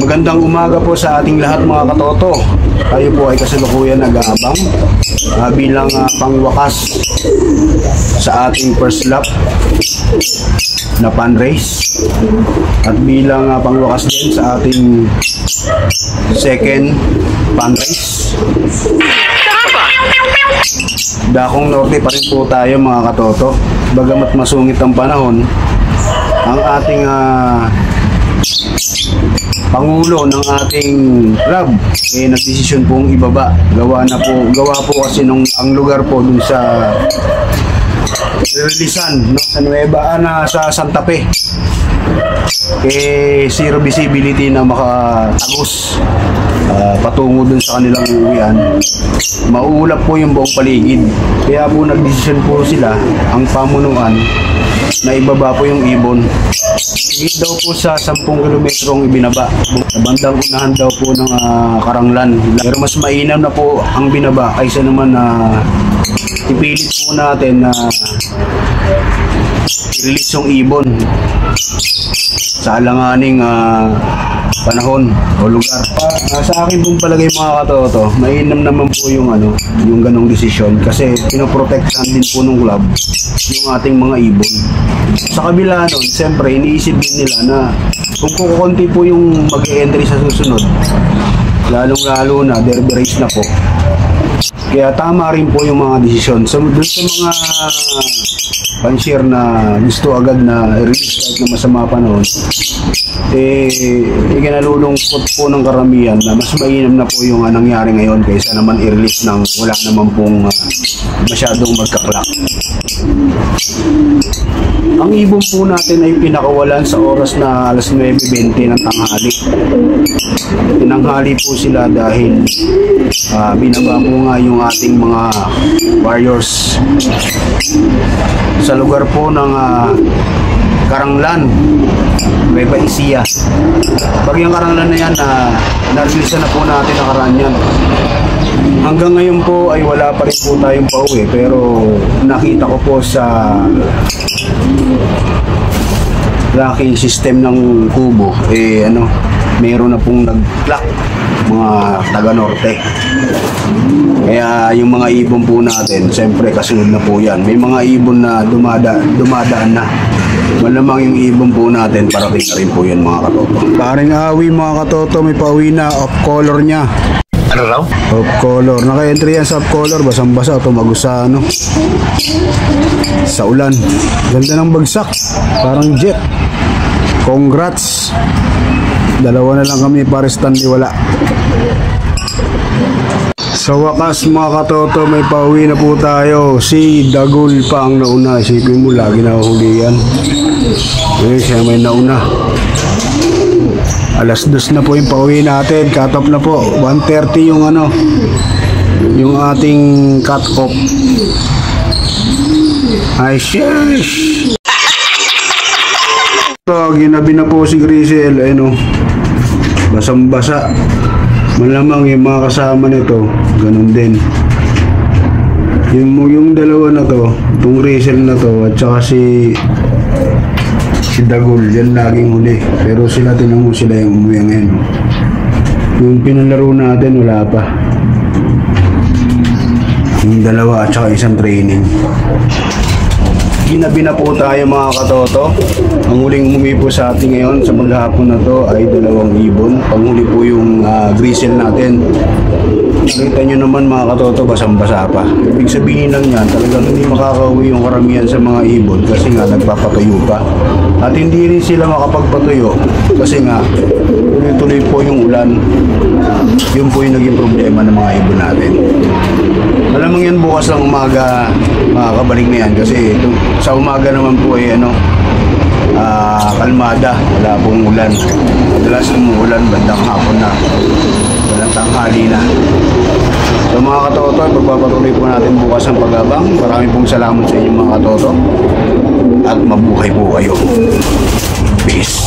Magandang umaga po sa ating lahat mga katoto. Tayo po ay kasalukuyan nag-aabang bilang pangwakas sa ating first lap na pan race at bilang pangwakas din sa ating second pan race. Dakong norte pa rin po tayo mga katoto. Bagamat masungit ang panahon, ang ating Pangulo ng ating club nagdesisyon pong ibaba. Gawa po kasi ang lugar po dun sa Relisan, no, sa Nueva sa Santa Fe. Zero visibility na makatagos patungo dun sa kanilang uwian. Mauulap po yung buong paligid. Kaya po nagdesisyon po sila, ang pamunuan, na ibaba po yung ibon. Higit daw po sa 10 kilometrong ibinaba. Sa bandang unahan daw po ng Karanglan. Pero mas mainam na po ang binaba kaysa naman na ipilit po natin na i-release yung ibon sa alanganing panahon o lugar. Sa akin pong palagay mga katoto, mainam naman po yung yung ganong desisyon kasi pinoprotektahan din po ng club yung ating mga ibon. Sa kabila nun, siyempre iniisip din nila na kung kukunti po yung mag-e-entry sa susunod, lalong-lalo na derby race na po. Kaya tama rin po yung mga desisyon. So, doon sa mga panshare na gusto agad na release kahit na masama panahon, ikinalulungkot po ng karamihan na mas mainam na po yung nangyari ngayon kaysa naman i-release ng wala naman pong masyadong magkaklak. Ang ibon po natin ay pinakawalan sa oras na alas 9:20 ng tanghali. Tinanghali po sila dahil binaba po nga yung ating mga warriors sa lugar po ng Karanglan, Nueva Ecija. Pag yung Karanglan na yan, na-release na po natin nakaraan yan. Hanggang ngayon po ay wala pa rin po tayong pauwi, pero nakita ko po sa locking system ng kubo, meron na pong nag-clock mga taga-norte. Kaya yung mga ibon po natin, siyempre kasunod na po yan. May mga ibon na dumadaan na. Malamang yung ibon po natin, parating na rin po yan mga katoto. Paring awi mga katoto, may pauwi na off color niya. Ano raw? Off color. Naka-entry yan sa off color. Basang-basa. Tumagos sa sa ulan. Ganda ng bagsak. Parang jet. Congrats. Dalawa na lang kami para Stanley wala. Sa wakas mga katoto, may pauwi na po tayo. Si Dagul pa ang nauna. Isipin mo, lagi nahuli yan. Siya may nauna. Alas 2 na po yung pauwi natin. Cut off na po. 1:30 yung yung ating cut off. Ay sheesh. Ginabi na po si Grisel. Basang-basa. Malamang yung mga kasama nito ganun din. Yung dalawa na to, itong Grisel na to at saka si Dagul, yan laging huli. Pero tinanong mo sila yung umuwi ngayon. Yung pinalaro natin, wala pa. Yung dalawa at saka isang training. Ginabi na po tayo mga katoto. Ang huling umumi po sa atin ngayon sa maghapon na to ay 2 ibon. Panghuli po yung Grisel natin. Nakita nyo naman mga katoto, basang-basa pa. Ibig sabihin lang yan, talagang hindi makakauwi yung karamihan sa mga ibon kasi nga nagpapatuyo pa. At hindi rin sila makapagpatuyo kasi nga tuloy-tuloy po yung ulan. Yun po yung naging problema ng mga ibon natin. Alam mo yan, bukas ng umaga makakabalik na yan kasi sa umaga naman po ay kalmada, wala pong ulan. Madalas umuulan bandang hapon na, bandang tanghali na. So mga katoto, pagpapatuloy po natin bukas ang pag-abang. Maraming pong salamat sa inyo mga katoto at mabuhay po kayo. Peace.